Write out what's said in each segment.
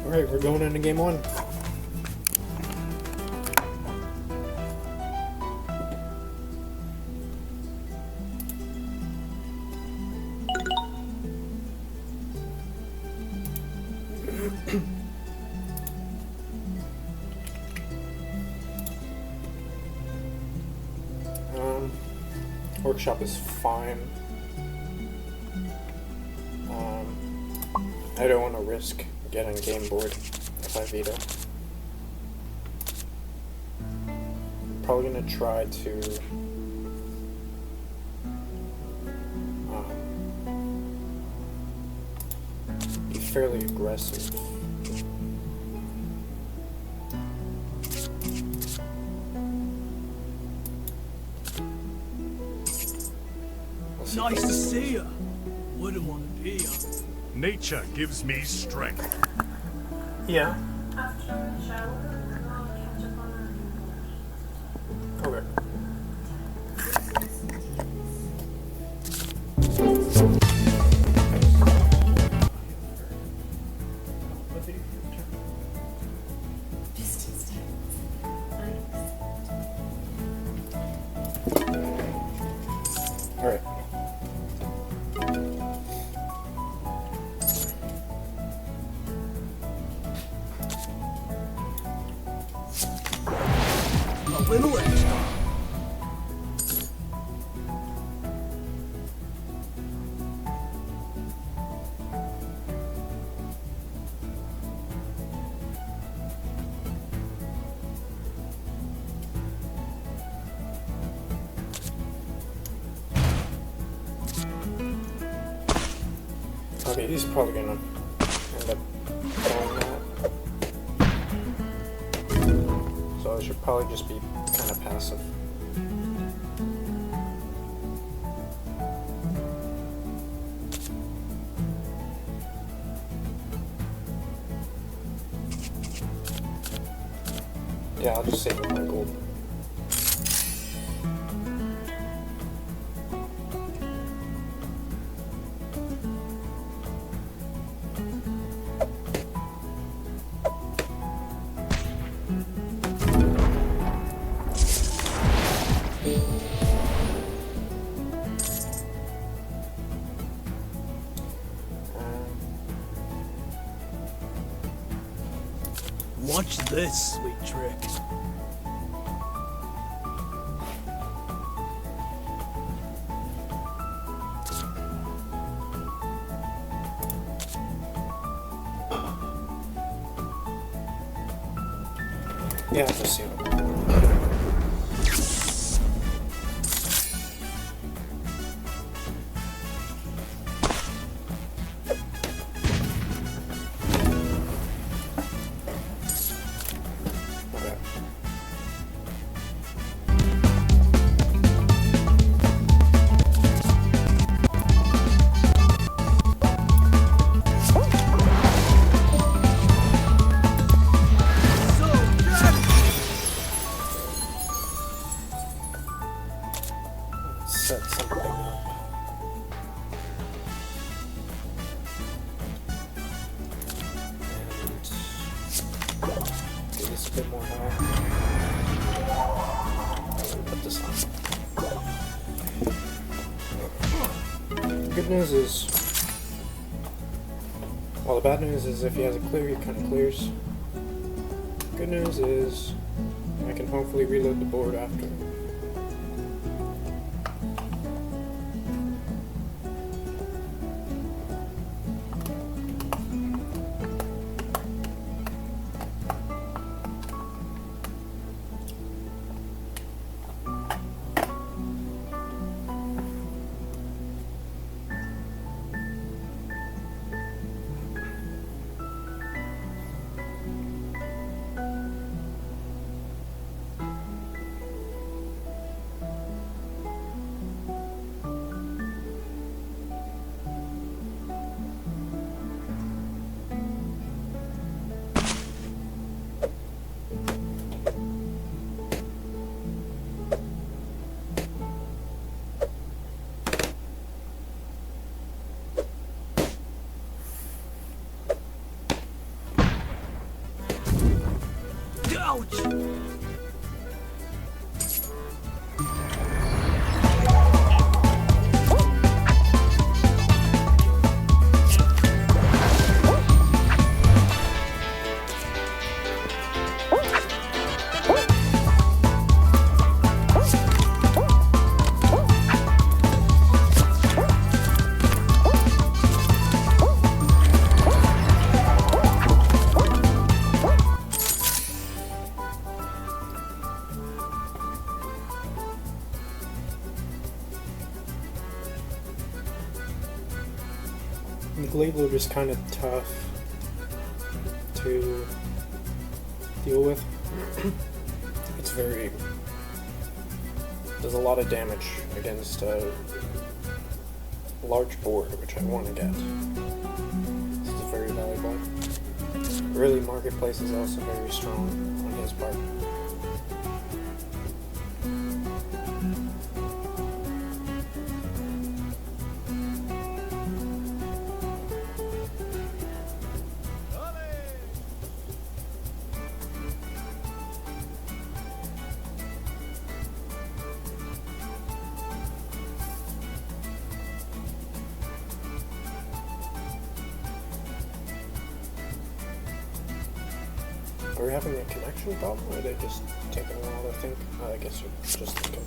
Alright, we're going into game one. Workshop is fine. I don't want to risk getting game board if I veto. Probably gonna try to be fairly aggressive. Nice to see you. Wouldn't want to be you. Nature gives me strength. Yeah. After a shower, I'll catch up on Okay. Alright. A little extra. Okay, he's probably gonna end up throwing that. So I should probably just be kind of passive. Yeah, I'll just save up my gold. Watch this sweet trick. Yeah, I'll just see it. Set something up. And give this a bit more health. Put this on. Good news is, well, the bad news is if he has a clear, he kind of clears. Good news is I can hopefully reload the board after. The glaive load is kind of tough to deal with. It's very... does a lot of damage against a large board, which I want to get. This is very valuable. Really, Marketplace is also very strong on his part. Are we having a connection problem, or are they just taking a while to think? I guess they're just thinking.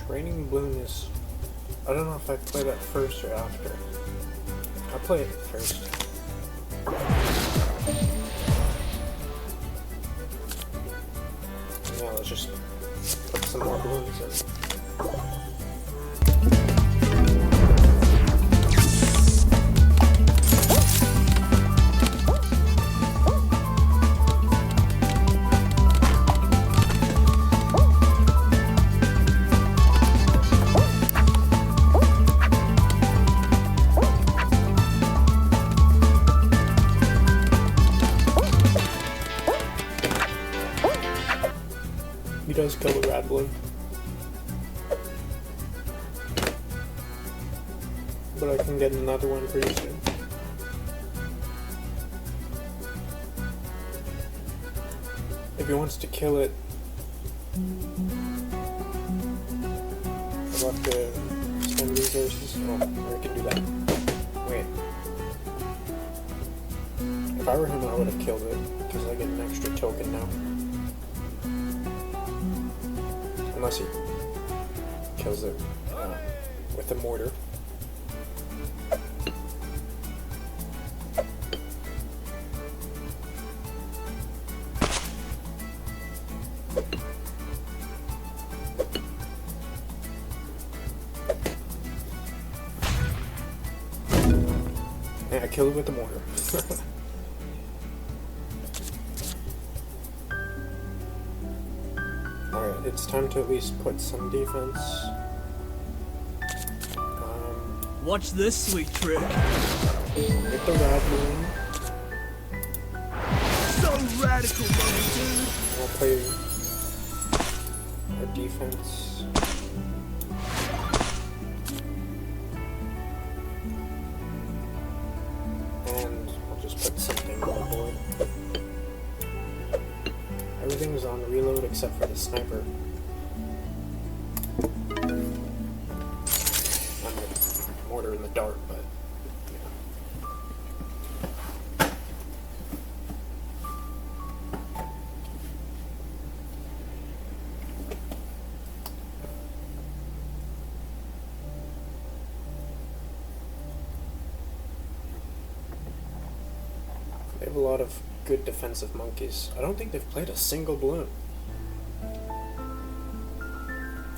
Training Bloon is... I don't know if I play that first or after. I'll play it first. Now let's just put some more balloons in. He does kill the rad balloon. But I can get another one pretty soon. If he wants to kill it, I'll have to spend resources. Oh, or I can do that. Wait. If I were him, I would have killed it, because I get an extra token now. Unless he kills it with a mortar. Yeah, I killed it with the mortar. Alright, it's time to at least put some defense. Watch this sweet trick. Get the rad balloon. So radical, dude. I'll play our defense. And I'll just put something on the board. Everything's on reload except for the sniper. And the mortar and the dart, but they have a lot of good defensive monkeys. I don't think they've played a single balloon.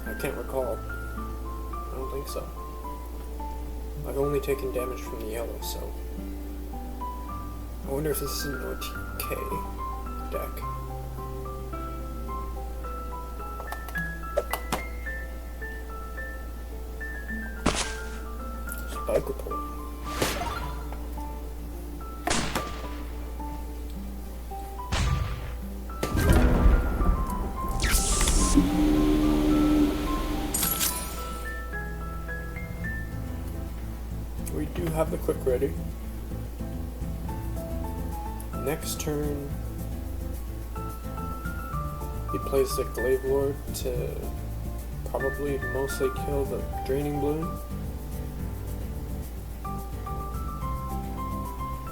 I can't recall. I don't think so. I've only taken damage from the yellow, so... I wonder if this is an OTK deck. Spike report. We do have the quick ready. Next turn, He plays the Glaive Lord to probably mostly kill the Draining Bloon.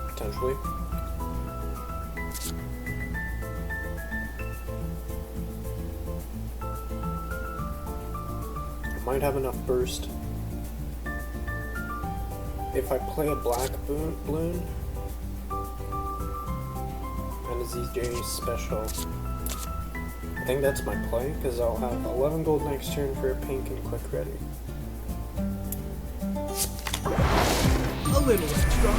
Potentially. I might have enough burst. If I play a black Bloon and a ZJ special, I think that's my play, because I'll have 11 gold next turn for a pink and quick ready. A little extra.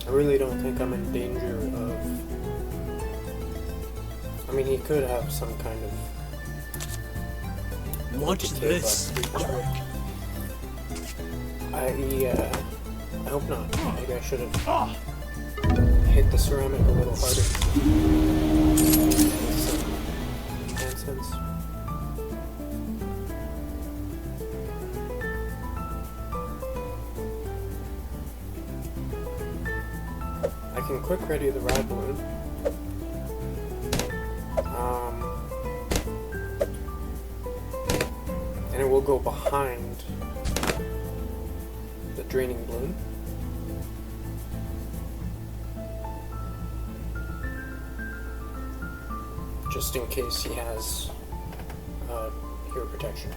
I really don't think I'm in danger of... I mean, he could have some kind of... Watch this sweet trick. I hope not. Maybe I should have hit the ceramic a little harder. Nonsense. I can quick ready the rad balloon. And it will go behind the Draining Bloon. Just in case he has hero protection.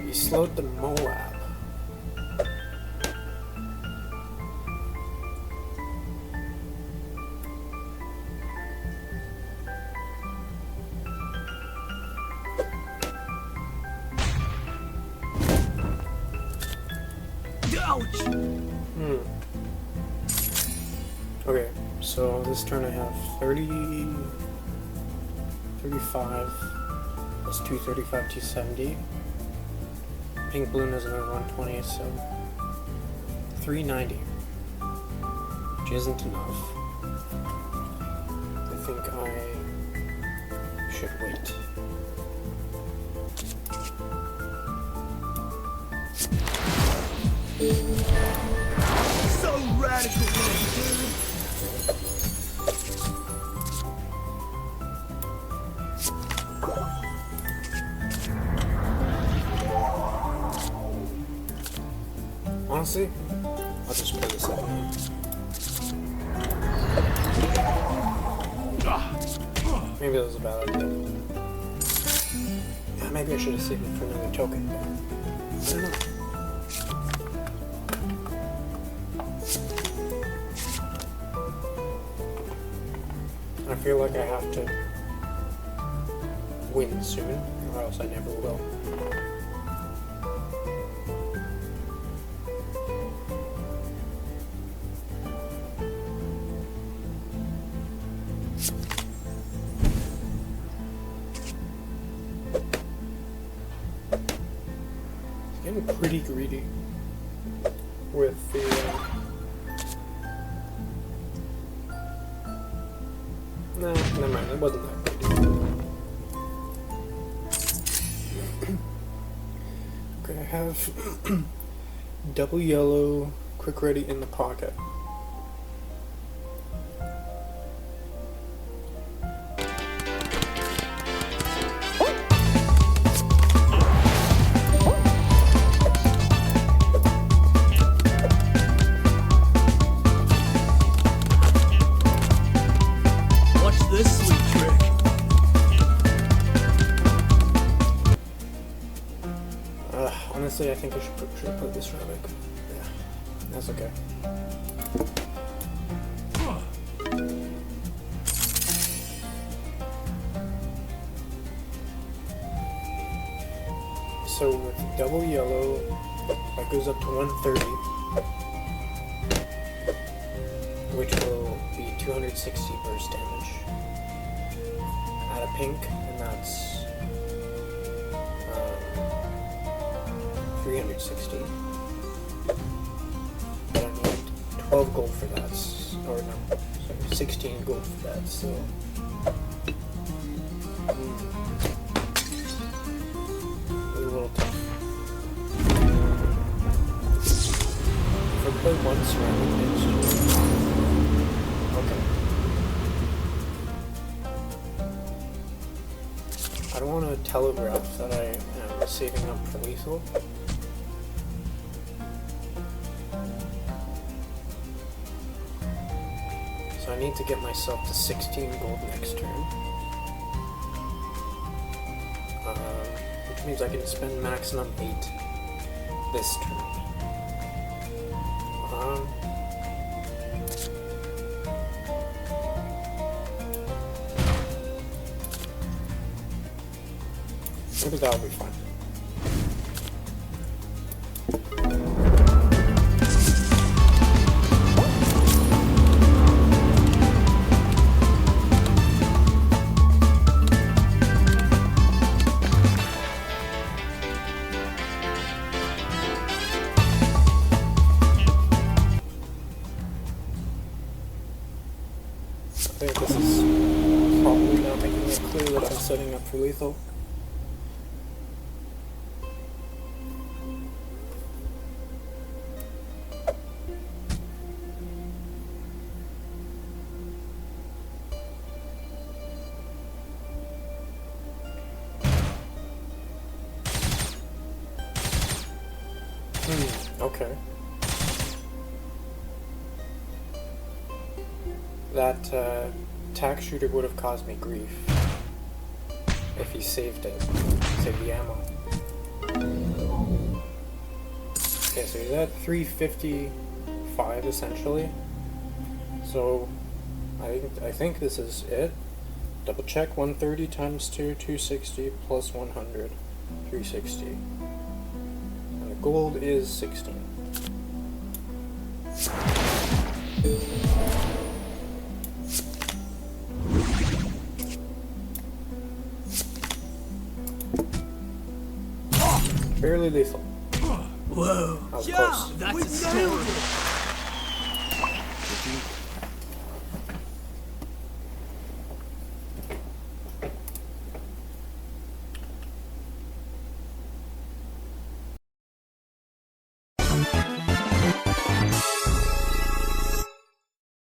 He slowed the Moab. Ouch! Okay, so this turn I have 30, 35, plus 235, 270. Pink Bloon has another 120, so 390, which isn't enough. I think I should wait. So radical, dude. Honestly, I'll just play this out. Maybe that was a bad idea. Yeah, maybe I should have saved it for another token. I don't know. I feel like I have to win soon, or else I never will. It's getting pretty greedy with the no, never mind, it wasn't that greedy. Okay, I have double yellow, quick ready in the pocket. Honestly, I think I should have put this ceramic. Yeah, that's okay. So with double yellow, that goes up to 130, which will be 260 burst damage. Add a pink, and that's 360. But I need 12 gold for that, or no, sorry, 16 gold for that, so... play once random against you? Okay. I don't want to telegraph that I am saving up for lethal. So I need to get myself to 16 gold next turn. Which means I can spend maximum 8 this turn. Maybe that'll be fine. I think this is probably now making it clear that I'm setting up for lethal. Okay. That tack shooter would have caused me grief if he saved it. Saved the ammo. Okay, so he's at 355 essentially. So I think this is it. Double check 130 times 2, 260 plus 100, 360. And the gold is 16. Barely lethal. Whoa. That was Yeah, close. that's a story. Did you